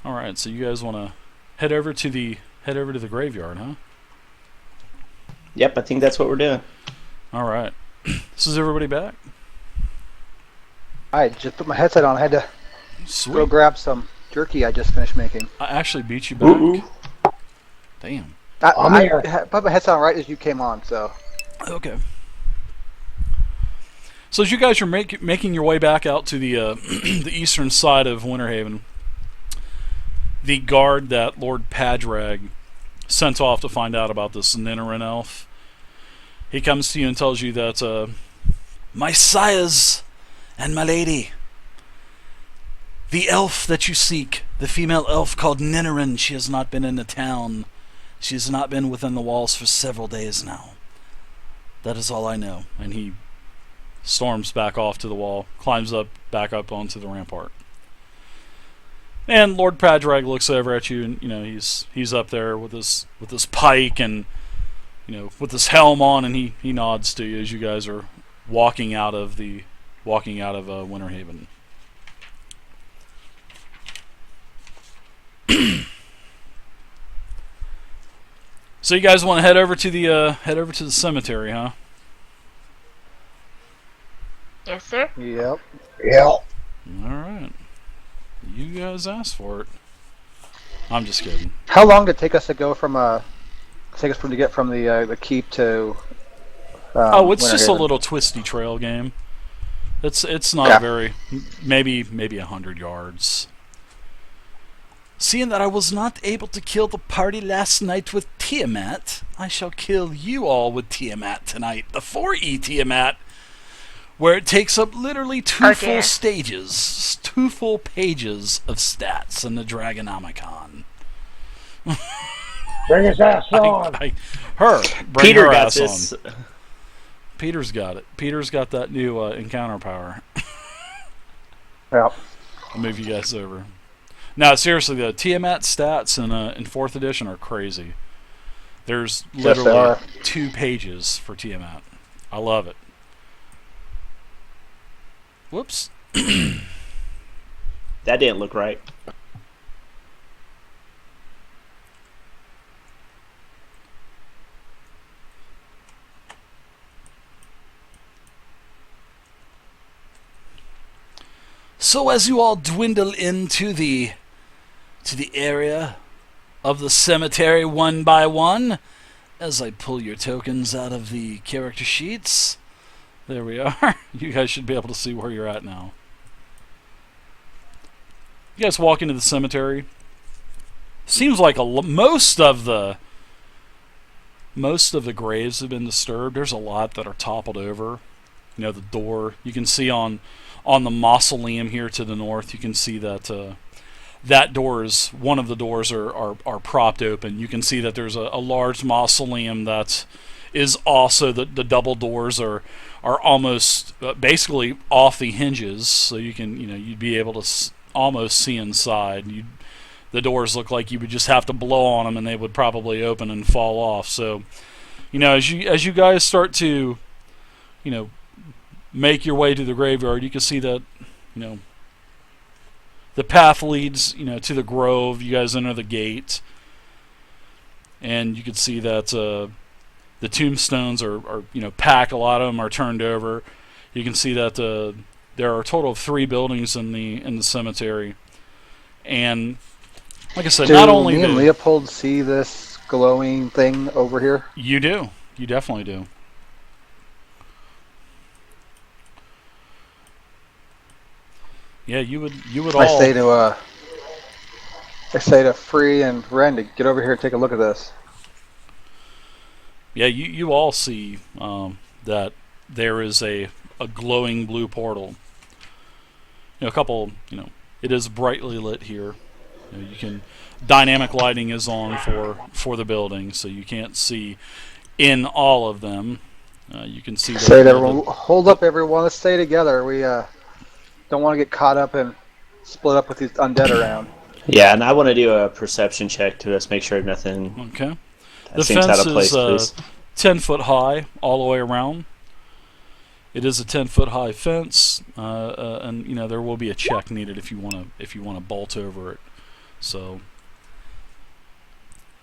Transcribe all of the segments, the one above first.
All right, so you guys want to head over to the graveyard, huh? Yep, I think that's what we're doing. All right. So is everybody back? I just put my headset on. I had to go Sweet. grab some jerky I just finished making. I actually beat you Ooh, back. Damn. I put my headset on right as you came on, so. Okay. So as you guys are making your way back out to the the eastern side of Winterhaven, the guard that Lord Padrag sent off to find out about this Ninaran elf, he comes to you and tells you that, my sires and my lady, the elf that you seek, the female elf called Ninaran, she has not been in the town. She has not been within the walls for several days now. That is all I know. And he storms back off to the wall, climbs back up onto the rampart. And Lord Padrag looks over at you, and he's up there with his pike and with his helm on, and he nods to you as you guys are walking out of Winterhaven. So you guys want to head over to the cemetery, huh? Yes, sir. Yep. All right. You guys asked for it. I'm just kidding. How long did it take us to go from to get from the keep to? It's just a little twisty trail game. It's not very, maybe 100 yards. Seeing that I was not able to kill the party last night with Tiamat, I shall kill you all with Tiamat tonight. The 4E Tiamat, where it takes up literally two full stages, 2 full pages of stats in the Dragonomicon. Bring his ass on. Bring Peter her got ass this. on. Peter's got it. Peter's got that new encounter power. Yep. I'll move you guys over. Now, seriously, the Tiamat stats in 4th edition are crazy. There's literally 2 pages for Tiamat. I love it. Whoops. That didn't look right. So as you all dwindle into the area of the cemetery one by one, as I pull your tokens out of the character sheets, there we are. You guys should be able to see where you're at now. You guys walk into the cemetery. Seems like most of the graves have been disturbed. There's a lot that are toppled over. The door you can see on the mausoleum here to the north. You can see that one of the doors are propped open. You can see that there's a large mausoleum that is also the double doors are almost basically off the hinges, so you'd be able to almost see inside. The doors look like you would just have to blow on them and they would probably open and fall off. So as you guys start to make your way to the graveyard, you can see that the path leads to the grove. You guys enter the gate, and you can see that the tombstones are packed. A lot of them are turned over. You can see that there are a total of 3 buildings in the cemetery, and like I said, not only me and Leopold see this glowing thing over here. You do. You definitely do. Yeah, you would all. I say to Free and Ren to get over here and take a look at this. Yeah, you all see that there is a glowing blue portal. A couple. It is brightly lit here. You can dynamic lighting is on for the building, so you can't see in all of them. You can see. Say to everyone, hold up, everyone. Let's stay together. We don't want to get caught up and split up with these undead around. Yeah, and I want to do a perception check to just make sure nothing Okay. that The seems fence out of place, is please. 10 foot high all the way around. It is a 10 foot high fence, and there will be a check needed if you want to bolt over it. So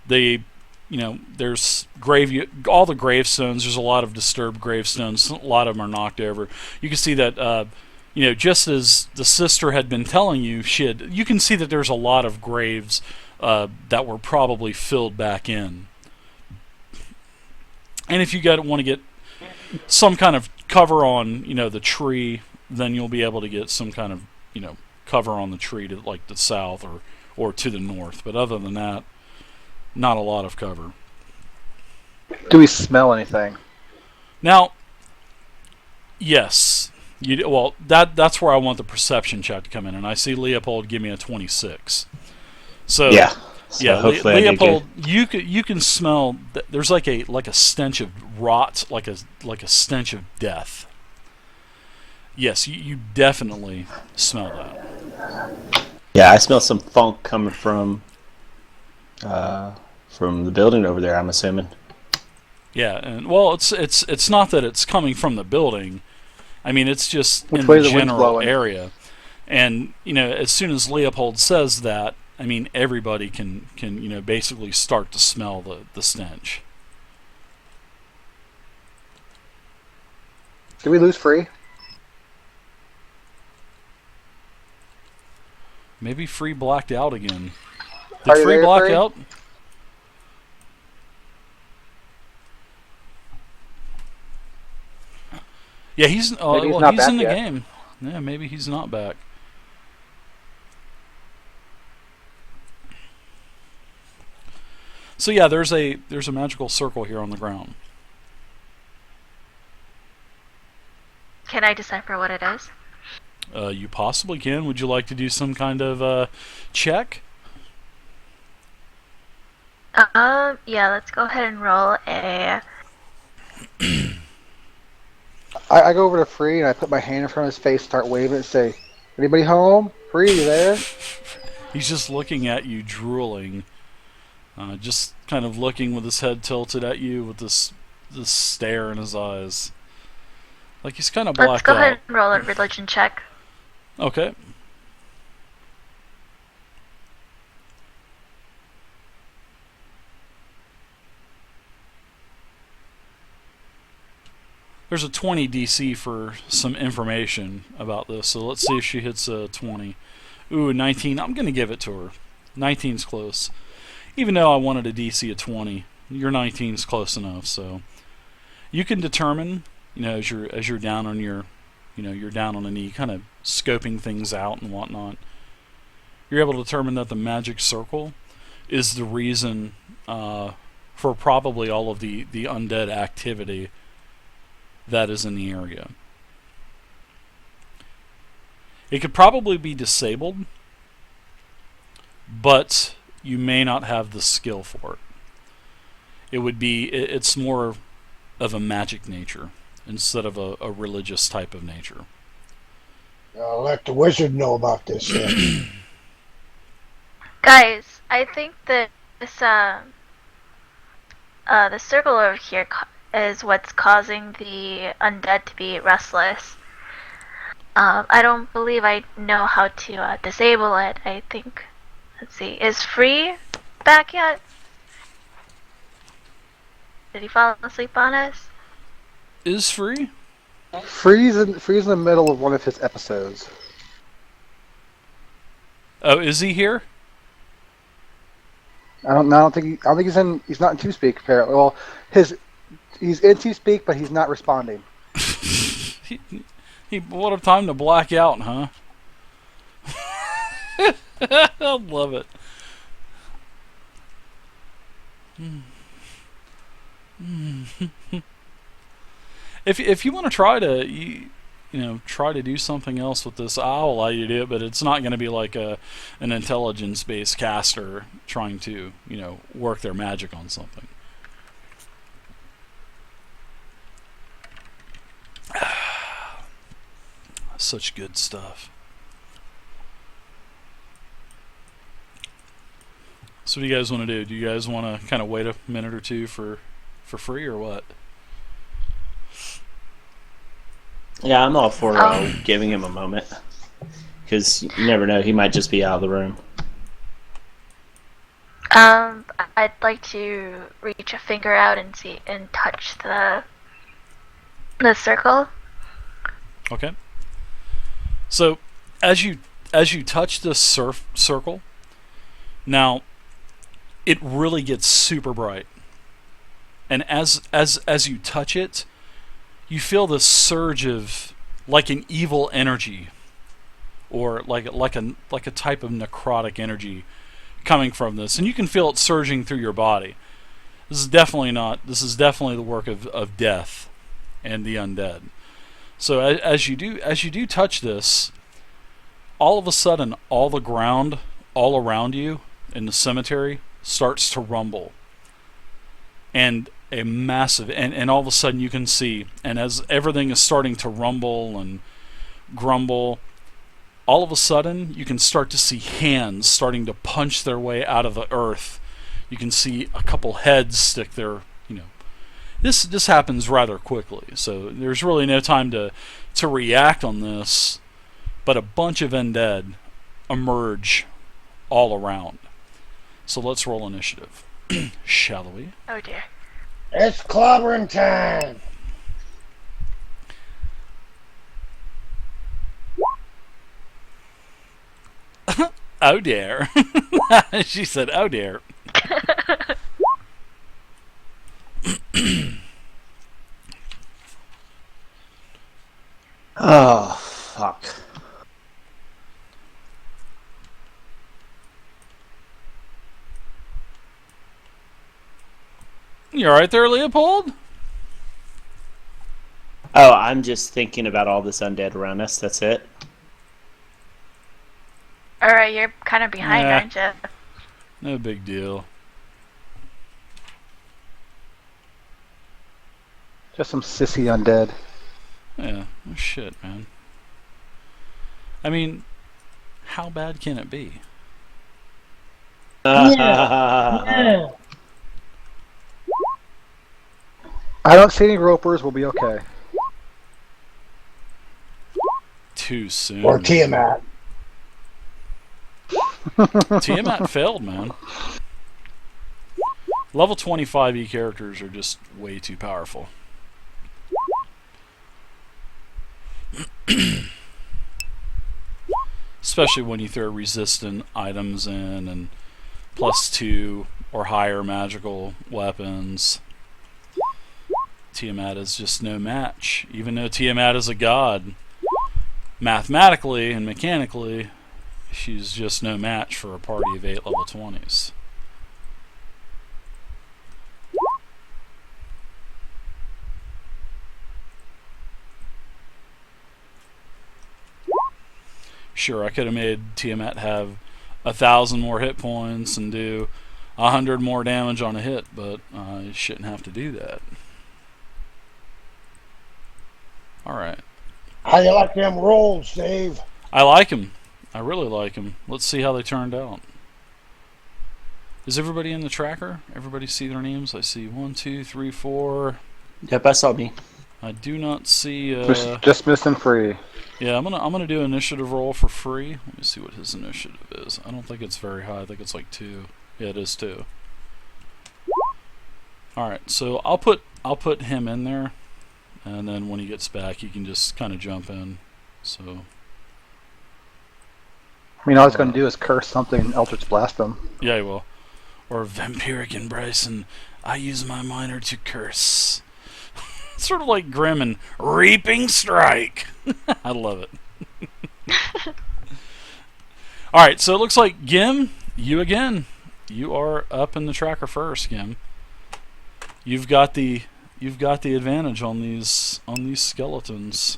they, there's all the gravestones. There's a lot of disturbed gravestones. A lot of them are knocked over. You can see that, just as the sister had been telling you, you can see that there's a lot of graves that were probably filled back in. And if you want to get some kind of cover on, the tree, then you'll be able to get some kind of, cover on the tree to like the south or to the north. But other than that, not a lot of cover. Do we smell anything? Now, yes. That's where I want the perception check to come in, and I see Leopold give me a 26. So yeah. So hopefully Leopold, you can smell. There's like a stench of rot, like a stench of death. Yes, you definitely smell that. Yeah, I smell some funk coming from the building over there, I'm assuming. Yeah, and it's not that it's coming from the building. I mean, it's just Which in way the the wind's general blowing? area. And as soon as Leopold says that, I mean, everybody can basically start to smell the stench. Did we lose Free? Maybe Free blacked out again. Are Did you Free there, black Free? out? Yeah, he's not he's back in the yet. game. Yeah, maybe he's not back. So yeah, there's a magical circle here on the ground. Can I decipher what it is? You possibly can. Would you like to do some kind of check? Yeah, let's go ahead and roll a... I go over to Free and I put my hand in front of his face, start waving and say, "Anybody home? Free, you there?" He's just looking at you, drooling. Just kind of looking with his head tilted at you with this stare in his eyes. Like he's kind of blacked out. Let's go ahead and roll a religion check. Okay. There's a 20 DC for some information about this, so let's see if she hits a 20. Ooh, 19. I'm going to give it to her. 19's close. Even though I wanted a DC of 20, your 19's close enough, so you can determine, as you're down on you're down on a knee, kind of scoping things out and whatnot. You're able to determine that the magic circle is the reason for probably all of the undead activity that is in the area. It could probably be disabled, but you may not have the skill for it. It's more of a magic nature instead of a religious type of nature. I'll let the wizard know about this. Guys, I think that this the circle over here is what's causing the undead to be restless. I don't believe I know how to disable it. I think. Let's see. Is Free back yet? Did he fall asleep on us? Is Free? Free's in the middle of one of his episodes. Oh, is he here? I don't think he's in. He's not in TeamSpeak apparently. Well, he's in TeamSpeak, but he's not responding. What a time to black out, huh? I love it. If you want to try to try to do something else with this, I'll allow you to do it, but it's not going to be like an intelligence-based caster trying to work their magic on something. Such good stuff. So what do you guys want to do? Do you guys want to kind of wait a minute or two for Free or what? Yeah, I'm all for giving him a moment. Because you never know, he might just be out of the room. I'd like to reach a finger out and see and touch the circle. Okay. So as you touch this circle, now it really gets super bright, and as you touch it, you feel this surge of like an evil energy, or like a type of necrotic energy coming from this, and you can feel it surging through your body. This is definitely the work of death and the undead. So as you do touch this, all of a sudden all the ground all around you in the cemetery starts to rumble, and a massive and all of a sudden you can see, and as everything is starting to rumble and grumble, all of a sudden you can start to see hands starting to punch their way out of the earth. You can see a couple heads stick their, this happens rather quickly, so there's really no time to react on this, but a bunch of undead emerge all around. So let's roll initiative. Shall we? Oh dear. It's clobbering time. Oh dear. She said, oh dear. Oh, fuck. You alright there, Leopold? Oh, I'm just thinking about all this undead around us. That's it. Alright, you're kind of behind, Yeah. aren't you? No big deal. Just some sissy undead. Yeah, oh shit, man. I mean, how bad can it be? Yeah. I don't see any ropers. We'll be okay. Too soon. Or Tiamat. Tiamat failed, man. Level 25E characters are just way too powerful. Especially when you throw resistant items in and +2 or higher magical weapons. Tiamat is just no match. Even though Tiamat is a god, mathematically and mechanically, she's just no match for a party of 8 level 20s. Sure, I could have made Tiamat have 1,000 more hit points and do 100 more damage on a hit, but I shouldn't have to do that. Alright. How you like them rolls, Dave? I like him. I really like him. Let's see how they turned out. Is everybody in the tracker? Everybody see their names? I see 1, 2, 3, 4. Yep, I saw me. I do not see. Just missing free. Yeah, I'm gonna do initiative roll for free. Let me see what his initiative is. I don't think it's very high. I think it's like 2. Yeah, it is 2. All right, so I'll put him in there, and then when he gets back, he can just kind of jump in. So. I mean, all he's going to do is curse something and Eldritch Blast him. Yeah, he will. Or vampiric embrace, and I use my minor to curse. Sort of like Grim and Reaping Strike. I love it. Alright, so it looks like Gim, you again. You are up in the tracker first, Gim. You've got the advantage on these skeletons.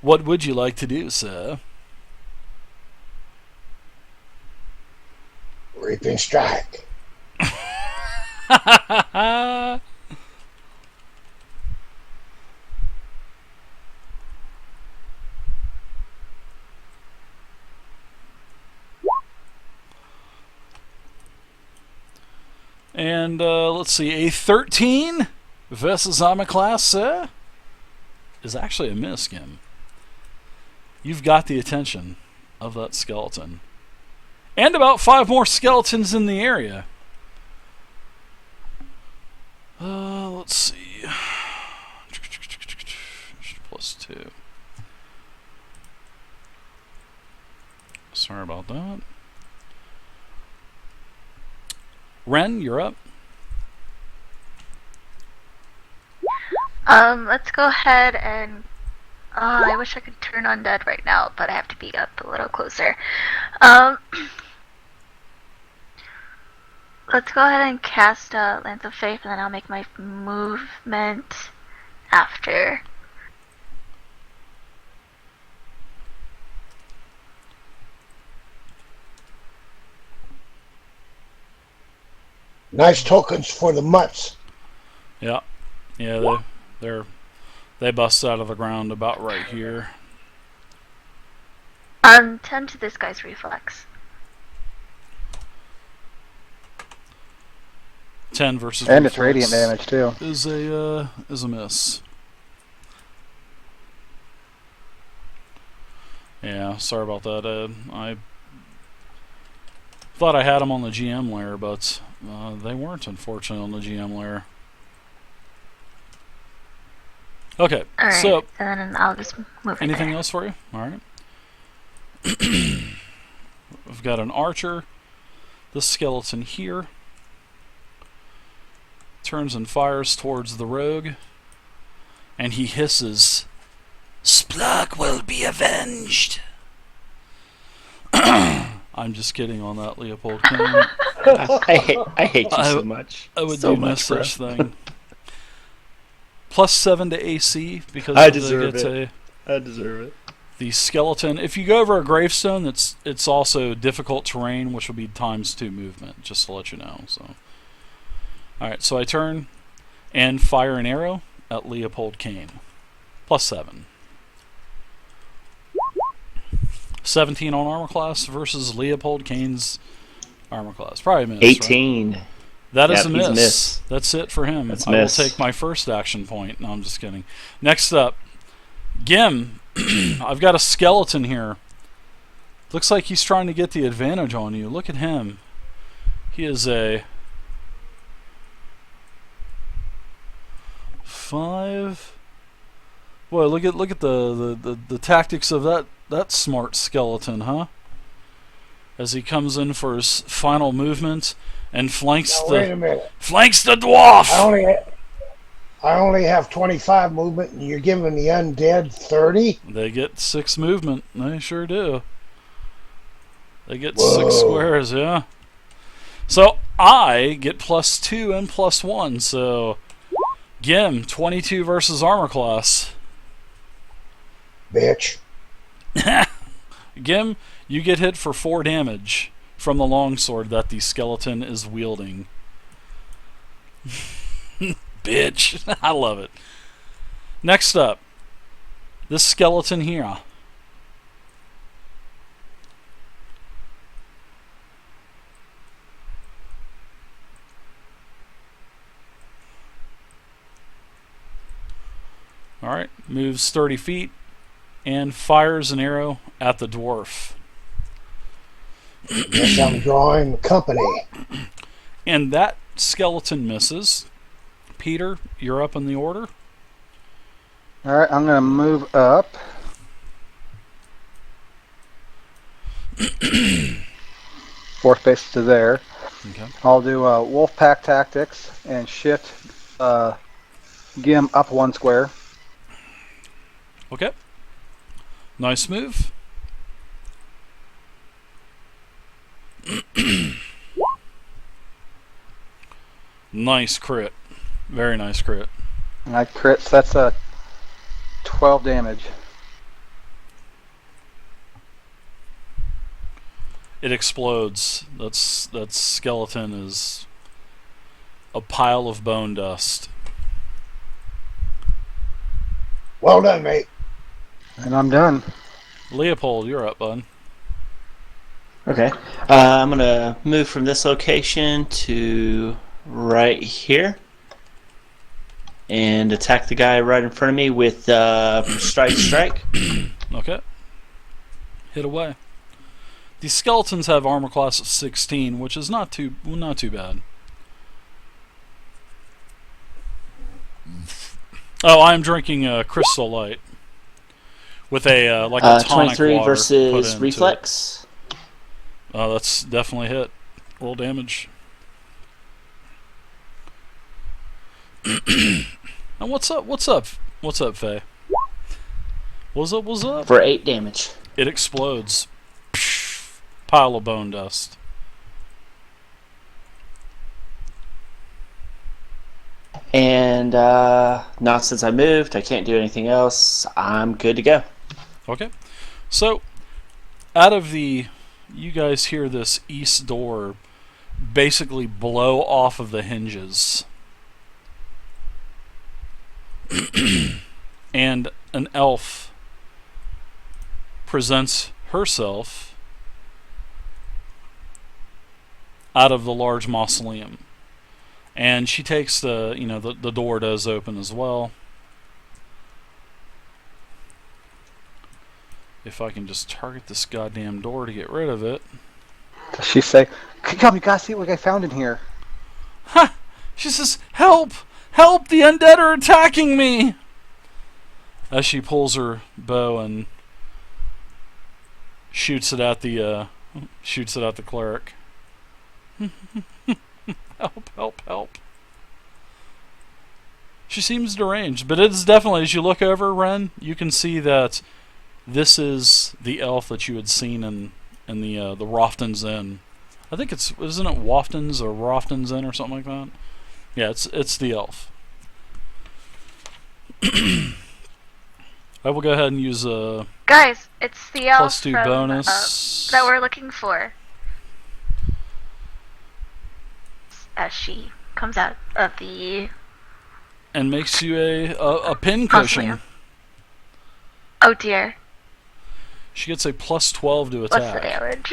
What would you like to do, sir? Reaping strike. And let's see, a 13 versus armor class, sir, is actually a miss, Gim. You've got the attention of that skeleton, And about 5 more skeletons in the area. Let's see. +2. Sorry about that. Ren, you're up. Let's go ahead and I wish I could turn undead right now, but I have to be up a little closer. Let's go ahead and cast Lance of Faith, and then I'll make my movement after. Nice tokens for the mutts. Yeah, they bust out of the ground about right here. 10 to this guy's reflex. 10 versus And it's reflex radiant damage too. is a miss. Yeah, sorry about that. I thought I had them on the GM layer, but they weren't, unfortunately, on the GM layer. Okay, Alright, so and then I'll just move it anything there. else for you? All right. We've got an archer. This skeleton here turns and fires towards the rogue, and he hisses, "Splug will be avenged." I'm just kidding on that, Leopold. I hate you so much. I would so do no much, bro. such thing. +7 to AC because I of deserve the, it. I deserve it. the skeleton. If you go over a gravestone, it's also difficult terrain, which will be ×2 movement, just to let you know. So, all right. So I turn and fire an arrow at Leopold Kane. +7. 17 on armor class versus Leopold Kane's armor class. Probably a miss. 18. Right? That is Yep, a he's miss. a miss. That's it for him. That's a I will miss. take my first action point. No, I'm just kidding. Next up, Gim. I've got a skeleton here. Looks like he's trying to get the advantage on you. Look at him. He is a 5. Boy, look at the tactics of that smart skeleton, huh? As he comes in for his final movement and flanks Now, wait a the minute. dwarf. I only have 25 movement, and you're giving the undead 30? They get 6 movement. They sure do. They get Whoa. 6 squares, yeah. So I get +2 and +1. So Gim, 22 versus armor class. Bitch. Gim, you get hit for 4 damage from the longsword that the skeleton is wielding. Bitch. I love it. Next up, this skeleton here. Alright, moves 30 feet and fires an arrow at the dwarf. Yes, I'm drawing company. And that skeleton misses. Peter, you're up in the order. All right, I'm gonna move up. 4 spaces to there. Okay. I'll do wolf pack tactics and shift Gim up 1 square. Okay. Nice move. Nice crit. Very nice crit. And I crit, so that's 12 damage. It explodes. That skeleton is a pile of bone dust. Well done, mate. And I'm done. Leopold, you're up, bud. Okay. I'm going to move from this location to right here and attack the guy right in front of me with strike. Okay. Hit away. The skeletons have armor class of 16, which is not too bad. Oh, I am drinking Crystal Light with a like a tonic 23 water versus put reflex. That's definitely hit. Roll damage. And what's up? What's up? What's up, Faye? What's up? What's up? For 8 damage. It explodes. Pile of bone dust. And not since I moved, I can't do anything else. I'm good to go. Okay. So, out of the... You guys hear this east door basically blow off of the hinges. And an elf presents herself out of the large mausoleum. And she takes the, you know, the door does open as well. If I can just target this goddamn door to get rid of it. Does she say, "Come, you guys see what I found in here"? Ha! She says, "Help! Help! The undead are attacking me!" As she pulls her bow and shoots it at the cleric. Help! Help! Help! She seems deranged, but it's definitely, as you look over, Ren, you can see that this is the elf that you had seen in the Rofton's Inn. I think isn't it Wafton's or Rofton's Inn or something like that? Yeah, it's the elf. I will go ahead and use a Guys, it's the elf +2 from, bonus that we're looking for. As she comes out of the and makes you a pin cushion. mausoleum. Oh dear. She gets a +12 to What's the attack. damage?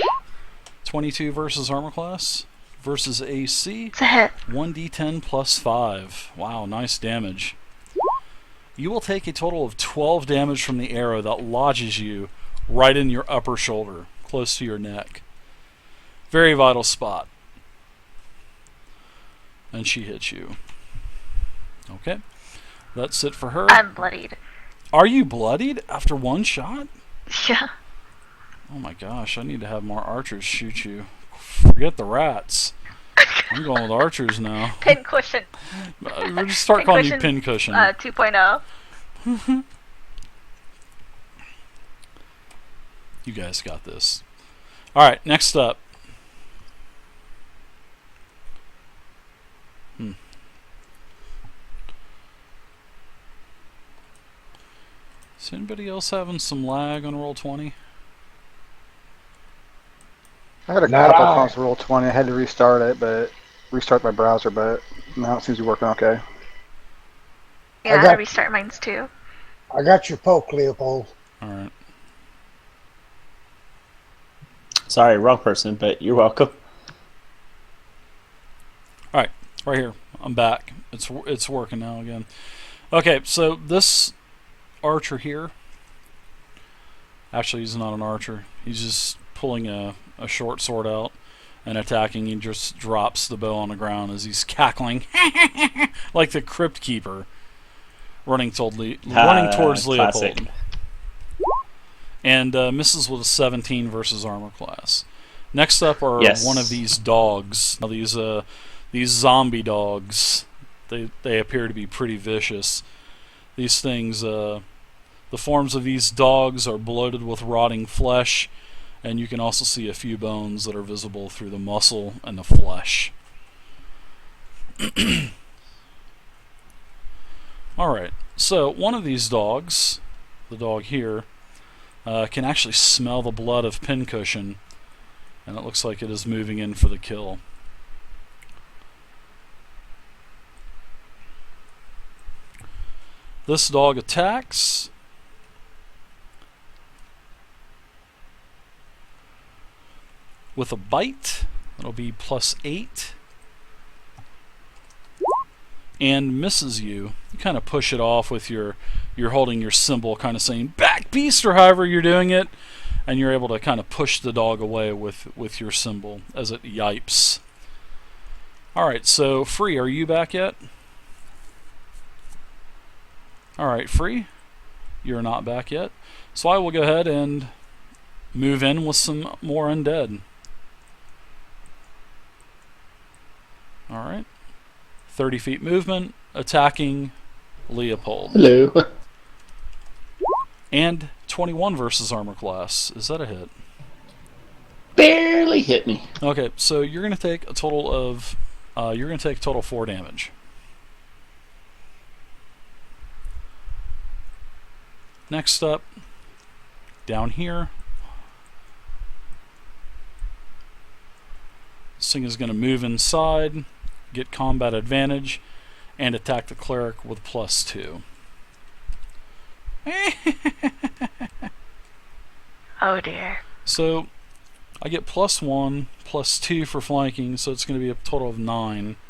22 versus armor class versus AC. It's a hit. 1d10 +5. Wow, nice damage. You will take a total of 12 damage from the arrow that lodges you right in your upper shoulder, close to your neck. Very vital spot. And she hits you. Okay. That's it for her. I'm bloodied. Are you bloodied after one shot? Yeah. Oh my gosh, I need to have more archers shoot you. Forget the rats. I'm going with archers now. Pin cushion. We'll just start calling you pin cushion. 2.0. You guys got this. Alright, next up. Is anybody else having some lag on Roll20? I had a Not couple I. times roll 20. I had to restart my browser, but now it seems to be working okay. Yeah, I got- restart mines too. I got your poke, Leopold. Alright. Sorry, wrong person, but you're welcome. Alright, right here. I'm back. It's working now again. Okay, so this archer here, actually he's not an archer. He's just pulling a short sword out and attacking. He just drops the bow on the ground as he's cackling like the crypt keeper running towards classic. Leopold. And misses with a 17 versus armor class. Next up are one of these dogs. Now these zombie dogs. They appear to be pretty vicious. These things, the forms of these dogs are bloated with rotting flesh, and you can also see a few bones that are visible through the muscle and the flesh. Alright, so one of these dogs, the dog here, can actually smell the blood of Pincushion, and it looks like it is moving in for the kill. This dog attacks. With a bite, it'll be +8. And misses you. You kind of push it off with you're holding your symbol, kind of saying, "Back beast," or however you're doing it. and you're able to kind of push the dog away with your symbol as it yipes. Alright, so Free, are you back yet? Alright, Free, you're not back yet. So I will go ahead and move in with some more undead. Alright. 30 feet movement, attacking Leopold. Hello. And 21 versus armor class. Is that a hit? Barely hit me. Okay, so you're going to take a total of 4 damage. Next up, down here, this thing is going to move inside, get combat advantage, and attack the cleric with +2. Oh dear. So I get +1, +2 for flanking, so it's going to be a total of 9.